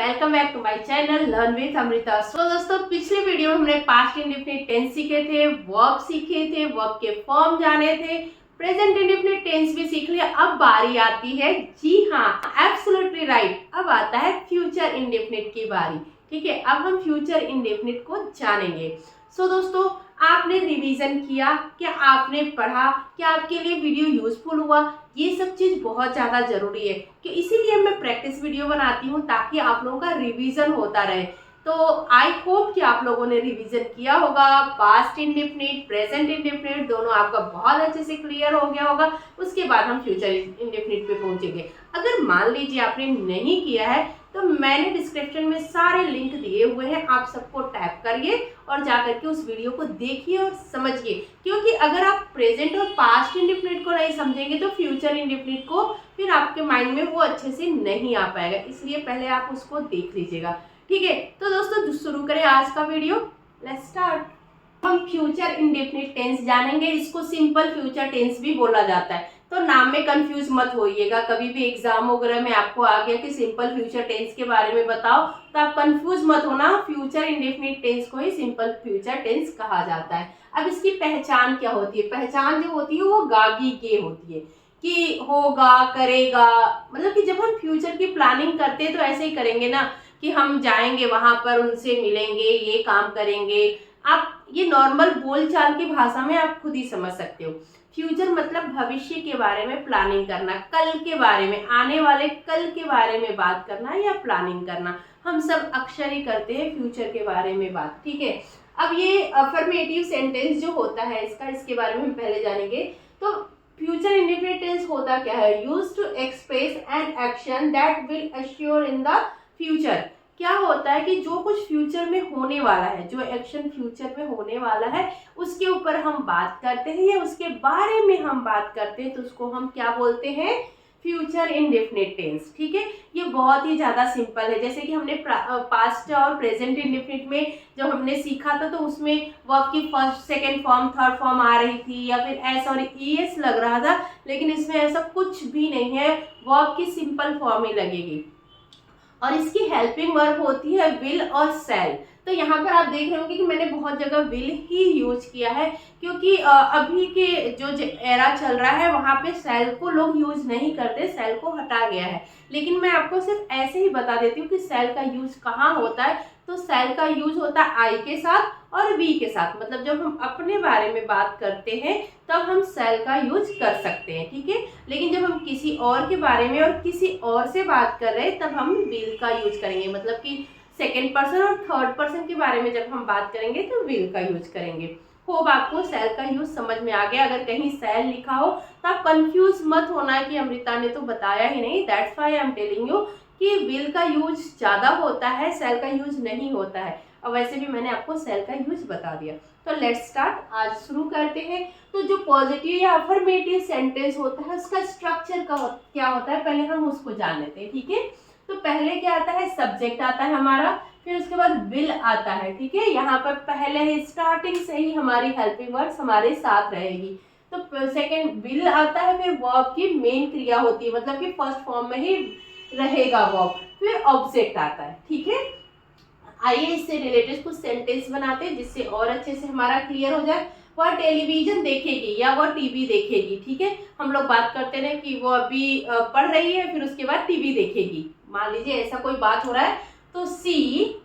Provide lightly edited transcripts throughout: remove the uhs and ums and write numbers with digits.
Welcome back to my channel learn with Amrita. So दोस्तों, पिछले video में हमने पास्ट इंडेफिनिट टेंस सीखे थे, वर्ब सीखे थे, वर्ब के फॉर्म जाने थे, प्रेजेंट इंडेफिनिट टेंस भी सीख लिया। अब बारी आती है, जी हाँ, एब्सोल्युटली राइट, अब आता है फ्यूचर इंडेफिनिट की बारी। ठीक है, अब हम फ्यूचर इंडेफिनिट को जानेंगे। सो दोस्तों, आपने रिवीजन किया, क्या आपने पढ़ा, क्या आपके लिए वीडियो यूजफुल हुआ? ये सब चीज़ बहुत ज़्यादा ज़रूरी है कि इसीलिए मैं प्रैक्टिस वीडियो बनाती हूँ ताकि आप लोगों का रिवीजन होता रहे। तो आई होप कि आप लोगों ने रिवीजन किया होगा। पास्ट इंडेफिनिट, प्रेजेंट इंडेफिनिट दोनों आपका बहुत अच्छे से क्लियर हो गया होगा। उसके बाद हम फ्यूचर इंडेफिनिट पे पहुंचेंगे। अगर मान लीजिए आपने नहीं किया है तो मैंने डिस्क्रिप्शन में सारे लिंक दिए हुए हैं, आप सबको टैप करिए और जाकर के उस वीडियो को देखिए और समझिए। क्योंकि अगर आप प्रेजेंट और पास्ट इंडेफिनिट को नहीं समझेंगे तो फ्यूचर इंडेफिनिट को फिर आपके माइंड में वो अच्छे से नहीं आ पाएगा, इसलिए पहले आप उसको देख लीजिएगा। ठीक है, तो दोस्तों शुरू करें आज का वीडियो। Let's start. हम फ्यूचर इंडेफिनिट टेंस जानेंगे। इसको सिंपल फ्यूचर टेंस भी बोला जाता है, तो नाम में कंफ्यूज मत होइएगा। कभी भी एग्जाम वगैरह में आपको आ गया कि सिंपल फ्यूचर टेंस के बारे में बताओ तो आप कंफ्यूज मत होना। फ्यूचर इंडेफिनिट टेंस को ही सिंपल फ्यूचर टेंस कहा जाता है। अब इसकी पहचान क्या होती है? पहचान जो होती है वो गागी के होती है कि होगा, करेगा। मतलब कि जब हम फ्यूचर की प्लानिंग करते हैं तो ऐसे ही करेंगे ना कि हम जाएंगे वहां पर, उनसे मिलेंगे, ये काम करेंगे। आप ये नॉर्मल बोलचाल की भाषा में आप खुद ही समझ सकते हो। फ्यूचर मतलब भविष्य के बारे में प्लानिंग करना, कल के बारे में, आने वाले कल के बारे में बात करना या प्लानिंग करना। हम सब अक्सर ही करते हैं फ्यूचर के बारे में बात। ठीक है, अब ये अफर्मेटिव सेंटेंस जो होता है इसके बारे में हम पहले जानेंगे। तो फ्यूचर इंडेफिनिट टेंस होता क्या है? Used to express an action that will assure in the future. क्या होता है कि जो कुछ फ्यूचर में होने वाला है, जो एक्शन फ्यूचर में होने वाला है उसके ऊपर हम बात करते हैं या उसके बारे में हम बात करते हैं, तो उसको हम क्या बोलते हैं? Future indefinite tense. ठीक है, ये बहुत ही ज़्यादा सिंपल है। जैसे कि हमने पास्ट और प्रेजेंट इंडेफिनिट में जब हमने सीखा था तो उसमें वर्ब की first, second form, third form आ रही थी या फिर एस और ईएस लग रहा था, लेकिन इसमें ऐसा कुछ भी नहीं है, वर्ब की सिंपल फॉर्म ही लगेगी। और इसकी हेल्पिंग वर्ब होती है विल और शैल। तो यहाँ पर आप देख रहे होंगे कि मैंने बहुत जगह विल ही यूज किया है, क्योंकि अभी के जो एरा चल रहा है वहाँ पे शैल को लोग यूज नहीं करते, शैल को हटा गया है। लेकिन मैं आपको सिर्फ ऐसे ही बता देती हूँ कि शैल का यूज कहाँ होता है। तो शैल का यूज होता है आई के साथ और वी के साथ। मतलब जब हम अपने बारे में बात करते हैं तब हम शैल का यूज कर सकते हैं। ठीक है, लेकिन जब हम किसी और के बारे में और किसी और से बात कर रहे हैं तब हम विल का यूज करेंगे। मतलब कि सेकेंड पर्सन और थर्ड पर्सन के बारे में जब हम बात करेंगे तो विल का यूज करेंगे। होप आपको शैल का यूज समझ में आ गया। अगर कहीं शैल लिखा हो तो आप कंफ्यूज मत होना कि अमृता ने तो बताया ही नहीं। That's why I am telling you कि विल का यूज ज़्यादा होता है, शैल का यूज नहीं होता है। और वैसे भी मैंने आपको शैल का यूज बता दिया। तो लेट्स स्टार्ट, आज शुरू करते हैं। तो जो पॉजिटिव या अफर्मेटिव सेंटेंस होता है उसका स्ट्रक्चर क्या होता है, पहले हम उसको जान लेते हैं। ठीक है, तो पहले क्या आता है? सब्जेक्ट आता है हमारा, फिर उसके बाद विल आता है। ठीक है, यहाँ पर पहले ही स्टार्टिंग से ही हमारी हेल्पिंग वर्ड्स हमारे साथ रहेगी। तो सेकेंड विल आता है, फिर वर्ब की मेन क्रिया होती है, मतलब कि फर्स्ट फॉर्म में ही रहेगा वर्ब, फिर ऑब्जेक्ट आता है। ठीक है, आइए इससे रिलेटेड कुछ सेंटेंस बनाते हैं जिससे और अच्छे से हमारा क्लियर हो जाए। वह टेलीविजन देखेगी या वह टीवी देखेगी। ठीक है, हम लोग बात करते रहे कि वो अभी पढ़ रही है, फिर उसके बाद टीवी देखेगी। मान लीजिए ऐसा कोई बात हो रहा है तो सी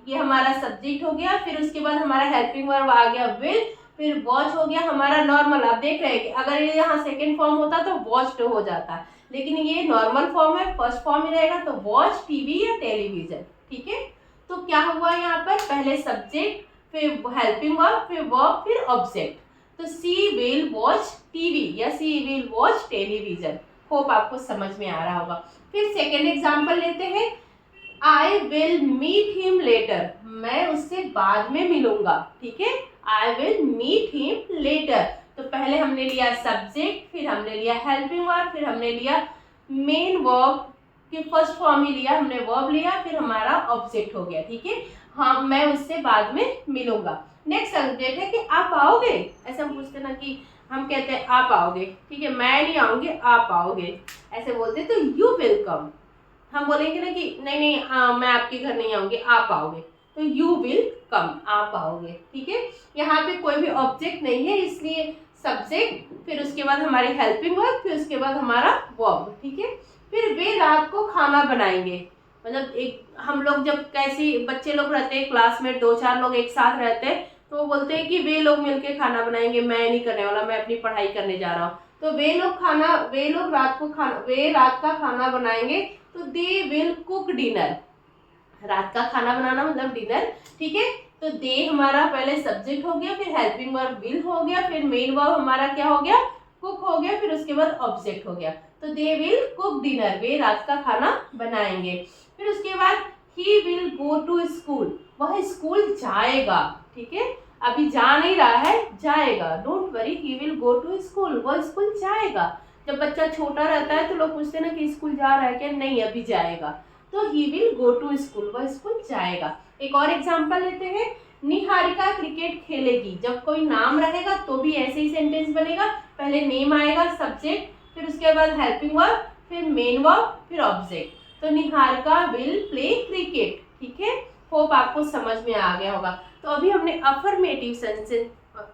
ये हमारा सब्जेक्ट हो गया, फिर उसके बाद हमारा हेल्पिंग वर्ब आ गया विल, फिर वॉच हो गया हमारा नॉर्मल। आप देख रहे हैं कि अगर ये यहाँ सेकेंड फॉर्म होता तो वॉच्ड हो जाता, लेकिन ये नॉर्मल फॉर्म है, फर्स्ट फॉर्म ही रहेगा, तो वॉच, टीवी या टेलीविजन। ठीक है, तो क्या हुआ यहाँ पर? पहले सब्जेक्ट, फिर हेल्पिंग वर्ब, फिर वर्ब, फिर ऑब्जेक्ट। तो सी विल वॉच टीवी या सी विल वॉच टेलीविजन। होप आपको समझ में आ रहा होगा। फिर सेकेंड एग्जांपल लेते हैं। I will meet him later, मैं उससे बाद में मिलूंगा। ठीक है, I will meet him later. तो पहले हमने लिया सब्जेक्ट, फिर हमने लिया हेल्पिंग वर्ब, फिर हमने लिया मेन वर्ब कि फर्स्ट फॉर्म ही लिया, हमने वर्ब लिया, फिर हमारा ऑब्जेक्ट हो गया। ठीक है, हाँ, मैं उससे बाद में मिलूंगा। नेक्स्ट सब्जेक्ट है कि आप आओगे। ऐसे हम पूछते ना कि हम कहते हैं आप आओगे। ठीक है, मैं नहीं आऊंगी, आप आओगे, ऐसे बोलते तो यू विल कम। हम बोलेंगे ना कि नहीं नहीं मैं आपके घर नहीं आऊंगी, आप आओगे, तो यू विल कम, आप आओगे, ठीक है। यहाँ पे कोई भी ऑब्जेक्ट नहीं है, इसलिए सब्जेक्ट, फिर उसके बाद हमारी हेल्पिंग वर्ब, फिर उसके बाद हमारा वर्ब, ठीक है। फिर वे रात को खाना बनाएंगे, मतलब एक हम लोग जब कैसी बच्चे लोग रहते हैं क्लास में, 2-4 लोग एक साथ रहते हैं, तो वो बोलते हैं कि वे लोग मिलके खाना बनाएंगे, मैं नहीं करने वाला, मैं अपनी पढ़ाई करने जा रहा हूँ। तो वे लोग वे रात का खाना बनाएंगे, तो दे विल कुक डिनर। रात का खाना बनाना मतलब डिनर, ठीक है। तो दे हमारा पहले सब्जेक्ट हो गया, फिर हेल्पिंग वर्ब विल हो गया, फिर मेन वर्ब हमारा क्या हो गया, कुक हो गया, फिर उसके बाद ऑब्जेक्ट हो गया। तो दे विल कुक डिनर, वे रात का खाना बनाएंगे। फिर उसके बाद he will go to school, वह स्कूल जाएगा, ठीक है। अभी जा नहीं रहा है, जाएगा, don't worry, he will go to school, वह स्कूल जाएगा। जब बच्चा छोटा रहता है तो लोग पूछते हैं ना कि स्कूल जा रहा है क्या, नहीं अभी जाएगा, तो he will go to school, वह स्कूल जाएगा। एक और एग्जांपल लेते हैं, निहारिका क्रिकेट खेलेगी। जब कोई नाम रहेगा तो भी ऐसे ही सेंटेंस बनेगा, पहले नेम आएगा, सब्जेक्ट, फिर उसके बाद हेल्पिंग वर्ब, फिर मेन वर्ब, फिर ऑब्जेक्ट। तो निहारिका विल प्ले क्रिकेट, ठीक है। होप आपको समझ में आ गया होगा। तो अभी हमने अफर्मेटिव सेंटेंस,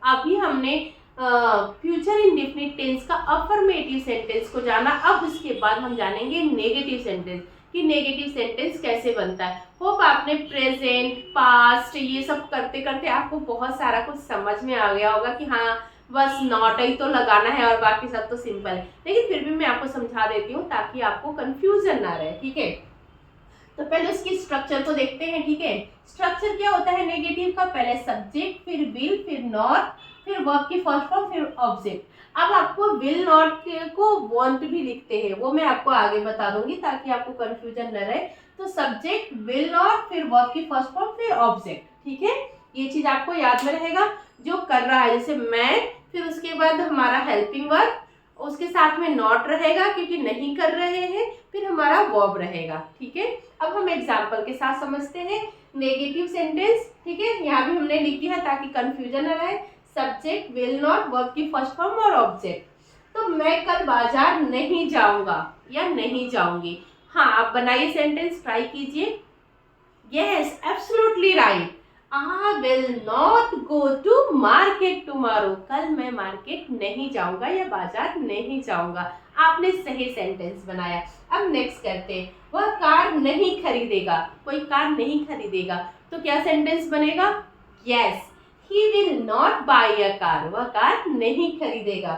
अभी हमने फ्यूचर इंडेफिनिट टेंस का अफर्मेटिव सेंटेंस को जाना। अब उसके बाद हम जानेंगे नेगेटिव सेंटेंस, कि नेगेटिव सेंटेंस कैसे बनता है। होप आपने प्रेजेंट, पास्ट ये सब करते करते आपको बहुत सारा कुछ समझ में आ गया होगा कि हाँ बस नॉट ही तो लगाना है और बाकी सब तो सिंपल है, लेकिन फिर भी मैं आपको समझा देती हूँ ताकि आपको कंफ्यूजन ना रहे, ठीक है। तो पहले उसकी स्ट्रक्चर को देखते हैं, ठीक है। स्ट्रक्चर क्या होता है नेगेटिव का, पहले सब्जेक्ट, फिर विल, फिर नॉट, फिर वर्ब की फर्स्ट फॉर्म, फिर ऑब्जेक्ट। अब आपको विल नॉट को वांट भी लिखते हैं, वो मैं आपको आगे बता दूंगी ताकि आपको कंफ्यूजन न रहे। तो सब्जेक्ट, विल नॉट, फिर वर्ब की फर्स्ट फॉर्म, फिर ऑब्जेक्ट, ठीक है। ये चीज आपको याद में रहेगा। जो कर रहा है जैसे मैं, फिर उसके बाद हमारा हेल्पिंग वर्ब, उसके साथ में नॉट रहेगा क्योंकि नहीं कर रहे हैं, फिर हमारा वर्ब रहेगा, ठीक है। अब हम एग्जाम्पल के साथ समझते हैं नेगेटिव सेंटेंस, ठीक है। यहाँ भी हमने लिख दिया है ताकि कंफ्यूजन न रहे, सब्जेक्ट, विल नॉट, वर्ब की फर्स्ट फॉर्म और ऑब्जेक्ट। तो मैं कल बाजार नहीं जाऊंगा या नहीं जाऊंगी। हाँ, आप बनाइए सेंटेंस, ट्राई कीजिए। Yes, absolutely right, I will not go to market tomorrow. कल मैं मार्केट नहीं जाऊंगा या बाजार नहीं जाऊंगा। आपने सही सेंटेंस बनाया। अब नेक्स्ट करते हैं, वह कार नहीं खरीदेगा, कोई कार नहीं खरीदेगा, तो क्या सेंटेंस बनेगा, yes, he will not buy a car, वह कार नहीं खरीदेगा।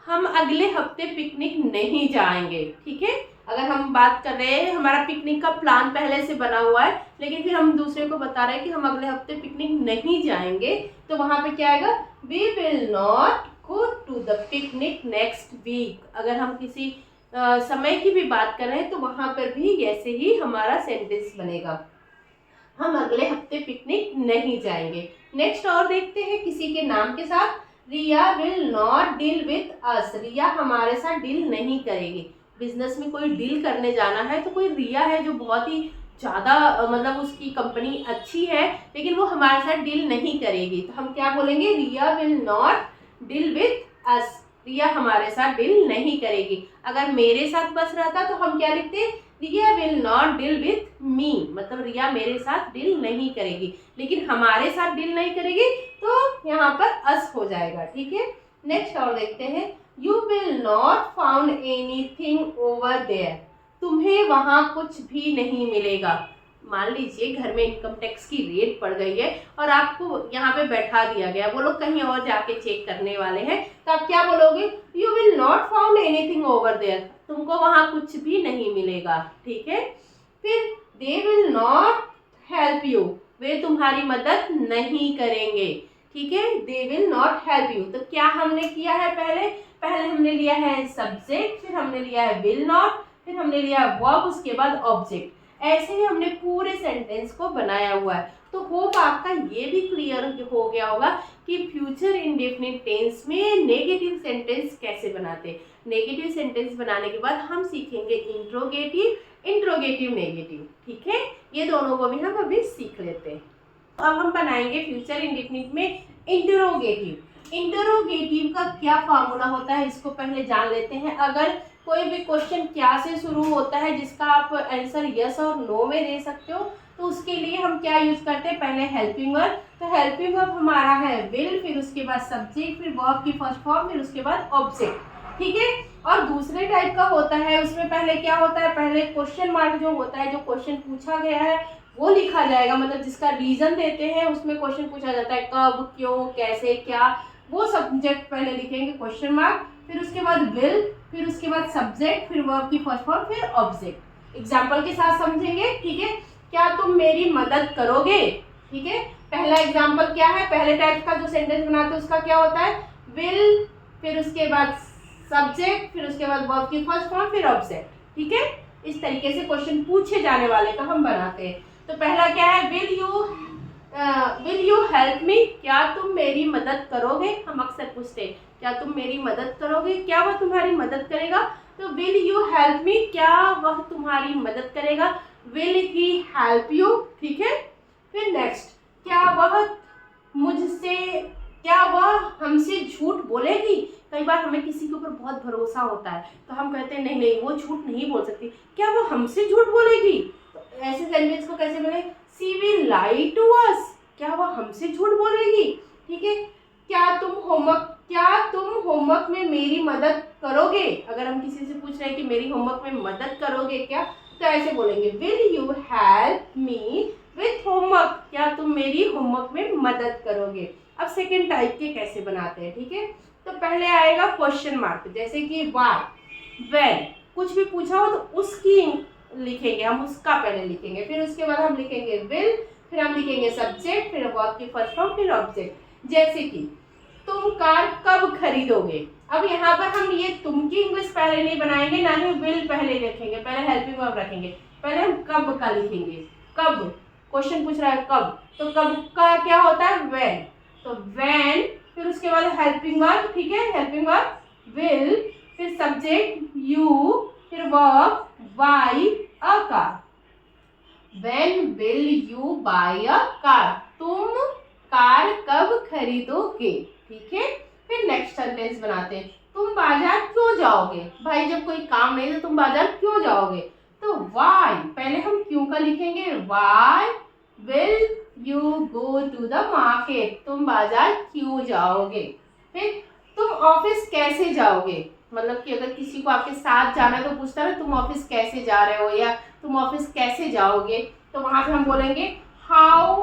हम अगले हफ्ते पिकनिक नहीं जाएंगे, ठीक है। अगर हम बात कर रहे हैं, हमारा पिकनिक का प्लान पहले से बना हुआ है, लेकिन फिर हम दूसरे को बता रहे हैं कि हम अगले हफ्ते पिकनिक नहीं जाएंगे, तो वहां पे क्या आएगा, we will not go to the picnic next week. अगर हम किसी समय की भी बात कर रहे हैं तो वहां पर भी ऐसे ही हमारा सेंटेंस बनेगा, हम अगले हफ्ते पिकनिक नहीं जाएंगे। नेक्स्ट और देखते हैं किसी के नाम के साथ, Riya will not deal with us, Riya हमारे साथ डील नहीं करेगी। बिजनेस में कोई डील करने जाना है तो कोई रिया है जो बहुत ही ज़्यादा मतलब उसकी कंपनी अच्छी है, लेकिन वो हमारे साथ डील नहीं करेगी, तो हम क्या बोलेंगे, Riya will not deal with us, Riya हमारे साथ डील नहीं करेगी। अगर मेरे साथ बस रहता तो हम क्या लिखते, Riya will not deal with me, मतलब रिया मेरे साथ डील नहीं करेगी, लेकिन हमारे साथ डील नहीं करेगी तो यहाँ पर अस हो जाएगा, ठीक है। नेक्स्ट और देखते हैं, you will not found anything over there, तुम्हें वहाँ कुछ भी नहीं मिलेगा। मान लीजिए घर में इनकम टैक्स की रेट पड़ गई है और आपको यहाँ पे बैठा दिया गया, वो लोग कहीं और जाके चेक करने वाले हैं, तो आप क्या बोलोगे, you will not found anything over there, तुमको वहाँ कुछ भी नहीं मिलेगा, ठीक है। फिर they will not help you, वे तुम्हारी मदद नहीं करेंगे, ठीक है, they will not help you. तो क्या हमने किया है, पहले हमने लिया है सब्जेक्ट, फिर हमने लिया है विल नॉट, फिर हमने लिया है वर्ब, उसके बाद ऑब्जेक्ट। ऐसे ही हमने पूरे सेंटेंस को बनाया हुआ है। तो होप आपका ये भी क्लियर हो गया होगा कि फ्यूचर इंडेफिनिट टेंस में नेगेटिव सेंटेंस कैसे बनाते हैं। नेगेटिव सेंटेंस बनाने के बाद हम सीखेंगे इंट्रोगेटिव, इंट्रोगेटिव नेगेटिव, ठीक है। ये दोनों को भी हम अभी सीख लेते हैं। अब हम बनाएंगे फ्यूचर इंडेफिनिट में इंटरोगेटिव। इंटरोगेटिव का क्या फार्मूला होता है इसको पहले जान लेते हैं। अगर कोई भी क्वेश्चन क्या से शुरू होता है जिसका आप आंसर यस और नो में दे सकते हो, तो उसके लिए हम क्या यूज करते हैं, पहले हेल्पिंग वर्ब। तो हेल्पिंग वर्ब हमारा है विल, फिर उसके बाद सब्जेक्ट, फिर वर्ब की फर्स्ट फॉर्म, फिर उसके बाद ऑब्जेक्ट। ठीक है। और दूसरे टाइप का होता है, उसमें पहले क्या होता है, पहले क्वेश्चन मार्क जो होता है, जो क्वेश्चन पूछा गया है वो लिखा जाएगा, मतलब जिसका रीजन देते हैं उसमें क्वेश्चन पूछा जाता है कब, क्यों, कैसे, क्या, वो सब्जेक्ट पहले लिखेंगे क्वेश्चन मार्क, फिर उसके बाद विल, फिर उसके बाद सब्जेक्ट, फिर वर्ब की फर्स्ट फॉर्म, फिर ऑब्जेक्ट। एग्जाम्पल के साथ समझेंगे। ठीक है। क्या तुम मेरी मदद करोगे। ठीक है। पहला एग्जाम्पल क्या है, पहले टाइप का जो सेंटेंस बनाते हैं उसका क्या होता है, विल, फिर उसके बाद सब्जेक्ट, फिर उसके बाद वर्ब की फर्स्ट फॉर्म, फिर ऑब्जेक्ट। ठीक है। इस तरीके से क्वेश्चन पूछे जाने वाले का हम बनाते हैं। तो पहला क्या है, विल यू हेल्प मी, क्या तुम मेरी मदद करोगे। हम अक्सर पूछते हैं क्या तुम मेरी मदद करोगे, क्या वह तुम्हारी मदद करेगा। तो विल यू हेल्प मी, क्या वह तुम्हारी मदद करेगा। Will he help you. ठीक है। फिर नेक्स्ट, क्या वह हमसे झूठ बोलेगी। कई बार हमें किसी के ऊपर बहुत भरोसा होता है तो हम कहते हैं नहीं नहीं वो झूठ नहीं बोल सकती, क्या वो हमसे झूठ बोलेगी। तो ऐसे सेंटेंस को कैसे बोले, सी विल लाई टू अस, क्या वह हमसे झूठ बोलेगी। ठीक है। क्या तुम होमवर्क में मेरी मदद करोगे। अगर हम किसी से पूछ रहे हैं कि मेरी होमवर्क में मदद करोगे क्या, तो ऐसे बोलेंगे will you help me with homework, क्या तुम मेरी होमवर्क में मदद करोगे। अब सेकेंड टाइप के कैसे बनाते हैं। ठीक है। तो पहले आएगा क्वेश्चन मार्क, जैसे कि वाई, व्हेन, कुछ भी पूछा हो तो उसकी लिखेंगे, हम उसका पहले लिखेंगे, फिर उसके बाद हम लिखेंगे विल, फिर हम लिखेंगे सब्जेक्ट, फिर वर्ब की फर्स्ट फॉर्म, फिर ऑब्जेक्ट। जैसे कि तुम कार कब खरीदोगे। अब यहाँ पर हम ये तुम की इंग्लिश पहले नहीं बनाएंगे, ना ही विल पहले रखेंगे, पहले हेल्पिंग वर्ब रखेंगे। पहले हम कब का लिखेंगे, कब, क्वेश्चन पूछ रहा है कब, तो कब का क्या होता है, व्हेन। तो व्हेन, फिर उसके बाद हेल्पिंग वर्ब। ठीक है। हेल्पिंग वर्ब विल, फिर सब्जेक्ट यू, फिर verb buy a car. When will you buy a car, तुम कार कब खरीदोगे। ठीक है। फिर नेक्स्ट सेंटेंस बनाते हैं, तुम बाजार क्यों जाओगे। भाई जब कोई काम नहीं तो तुम बाजार क्यों जाओगे। तो व्हाई, पहले हम क्यों का लिखेंगे, why will you go to the market, तुम बाजार क्यों जाओगे। फिर तुम ऑफिस कैसे जाओगे, मतलब कि अगर किसी को आपके साथ जाना है तो पूछता है तुम ऑफिस कैसे जा रहे हो या तुम ऑफिस कैसे जाओगे, तो वहां पे हम बोलेंगे how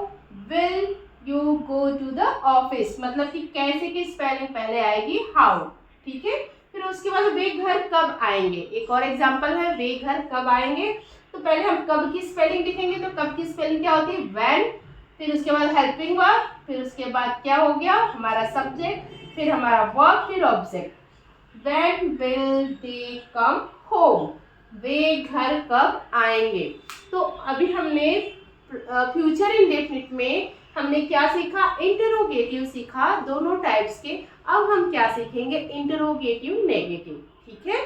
will you go to the office, मतलब कि कैसे की स्पेलिंग पहले आएगी हाउ। ठीक है। फिर उसके बाद वे घर कब आएंगे, एक और एग्जांपल है वे घर कब आएंगे। तो पहले हम कब की स्पेलिंग लिखेंगे, तो कब की स्पेलिंग क्या होती है, व्हेन, फिर उसके बाद हेल्पिंग वर्ब, फिर उसके बाद क्या हो गया हमारा सब्जेक्ट, फिर हमारा वर्ब, फिर object. When will they come home, वे घर कब आएंगे। तो अभी हमने फ्यूचर इंडेफिनिट में हमने क्या सीखा, इंटरोगेटिव सीखा दोनों टाइप्स के। अब हम क्या सीखेंगे, इंटरोगेटिव नेगेटिव। ठीक है।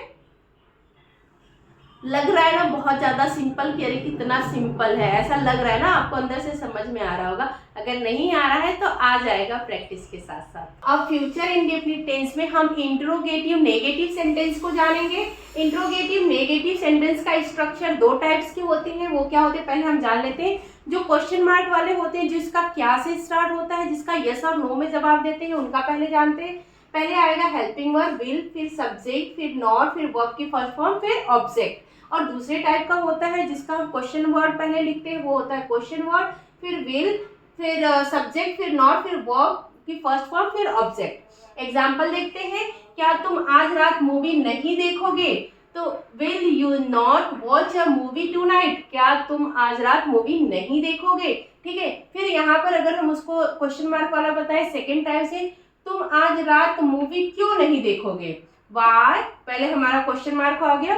लग रहा है ना बहुत ज्यादा सिंपल, कि अरे कितना सिंपल है, ऐसा लग रहा है ना, आपको अंदर से समझ में आ रहा होगा। अगर नहीं आ रहा है तो आ जाएगा प्रैक्टिस के साथ साथ। अब फ्यूचर इंडेफिनिट टेंस में हम इंटरोगेटिव नेगेटिव सेंटेंस को जानेंगे। इंटरोगेटिव नेगेटिव सेंटेंस का स्ट्रक्चर दो टाइप्स के होते हैं, वो क्या होते हैं पहले हम जान लेते हैं। जो क्वेश्चन मार्क वाले होते हैं, जिसका क्या से स्टार्ट होता है, जिसका यस और नो में जवाब देते हैं, उनका पहले जानते हैं। पहले आएगा हेल्पिंग वर्ब विल, फिर सब्जेक्ट, फिर नॉट, फिर वर्ब की फर्स्ट फॉर्म, फिर ऑब्जेक्ट। और दूसरे टाइप का होता है जिसका हम क्वेश्चन वर्ड पहले लिखते हैं, वो होता है क्वेश्चन वर्ड, फिर विल, फिर सब्जेक्ट, फिर नॉट, फिर वर्ब की फर्स्ट फॉर्म, फिर ऑब्जेक्ट। एग्जांपल देखते हैं, क्या तुम आज रात मूवी नहीं देखोगे। तो will you not watch a movie tonight, क्या तुम आज रात मूवी नहीं देखोगे। ठीक है। फिर यहाँ पर अगर हम उसको क्वेश्चन मार्क वाला बताए सेकेंड टाइप से, तुम आज रात मूवी क्यों नहीं देखोगे। वाई, पहले हमारा क्वेश्चन मार्क हो गया,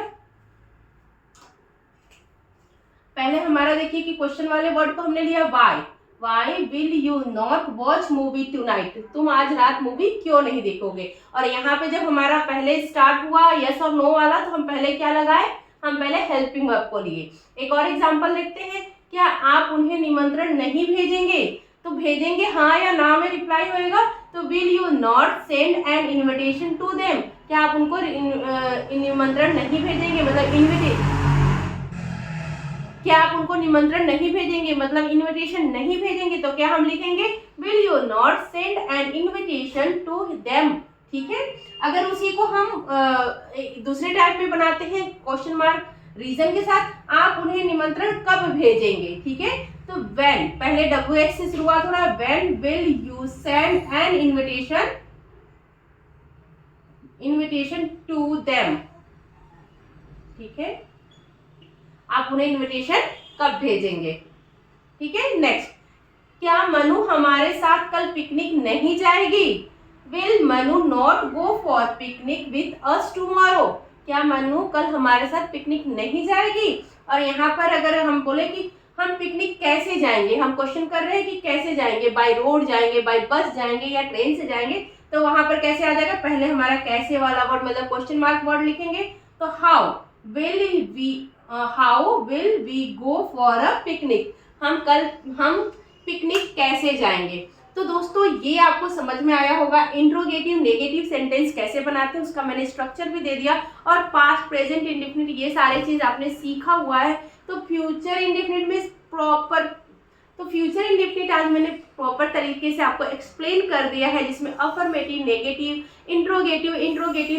पहले हमारा देखिए कि क्वेश्चन वाले वर्ड को हमने लिया why will you not watch movie tonight, तुम आज रात मूवी क्यों नहीं देखोगे। और यहाँ पे जब हमारा पहले स्टार्ट हुआ यस और नो वाला, तो हम पहले क्या लगाए, हम पहले हेल्पिंग वर्ब को लिए। एक और एग्जांपल देखते हैं, क्या आप उन्हें निमंत्रण नहीं भेजेंगे। तो भेजेंगे हाँ या ना में रिप्लाई होएगा। तो will you not send an invitation to them, क्या आप उनको निमंत्रण नहीं भेजेंगे, मतलब इन्विटेशन, क्या आप उनको निमंत्रण नहीं भेजेंगे मतलब इनविटेशन नहीं भेजेंगे, तो क्या हम लिखेंगे will you not send an invitation to them. ठीक है, अगर उसी को हम दूसरे टाइप में बनाते हैं क्वेश्चन मार्क रीजन के साथ, आप उन्हें निमंत्रण कब भेजेंगे। ठीक है, तो व्हेन, पहले WH से शुरुआत हो रहा है, when will you send an invitation to them. ठीक है, आप उन्हें इनविटेशन कब भेजेंगे। ठीक है, नेक्स्ट, क्या मनु हमारे साथ कल पिकनिक नहीं जाएगी, will Manu not go for picnic with us tomorrow, क्या मनु कल हमारे साथ पिकनिक नहीं जाएगी। और यहाँ पर अगर हम बोले कि हम पिकनिक कैसे जाएंगे, हम क्वेश्चन कर रहे हैं कि कैसे जाएंगे, बाय रोड जाएंगे, बाय बस जाएंगे या ट्रेन से जाएंगे, तो वहां पर कैसे आ जाएगा, पहले हमारा कैसे वाला वर्ड मतलब क्वेश्चन मार्क वर्ड लिखेंगे। तो how will we go for a picnic, हम पिकनिक कैसे जाएंगे। तो दोस्तों ये आपको समझ में आया होगा, इंट्रोगेटिव नेगेटिव सेंटेंस कैसे बनाते हैं उसका मैंने स्ट्रक्चर भी दे दिया, और पास्ट प्रेजेंट इंडेफिनिट ये सारे चीज आपने सीखा हुआ है। तो फ्यूचर इंडेफिनिट में फ्यूचर इंडेफिनिट आज मैंने प्रॉपर तरीके से आपको एक्सप्लेन कर दिया है, जिसमें अफर्मेटिव, नेगेटिव, इंट्रोगेटिव,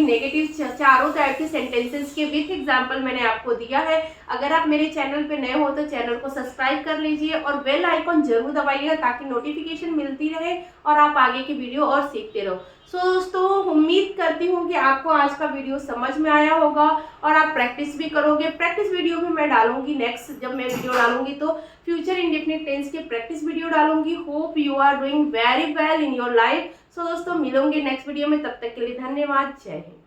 नेगेटिव चारों टाइप के सेंटेंसेस के विथ एग्जांपल मैंने आपको दिया है। अगर आप मेरे चैनल पे नए हो तो चैनल को सब्सक्राइब कर लीजिए और बेल आइकॉन जरूर दबाइएगा ताकि नोटिफिकेशन मिलती रहे और आप आगे की वीडियो और सीखते रहो। सो दोस्तों उम्मीद करती हूँ कि आपको आज का वीडियो समझ में आया होगा और आप प्रैक्टिस भी करोगे। प्रैक्टिस वीडियो भी मैं डालूंगी, नेक्स्ट जब मैं वीडियो डालूंगी तो फ्यूचर इंडेफिनिट टेंस के प्रैक्टिस वीडियो डालूंगी। Hope you are doing very well in your life. So दोस्तों मिलूंगी नेक्स्ट वीडियो में, तब तक के लिए धन्यवाद, जय हिंद।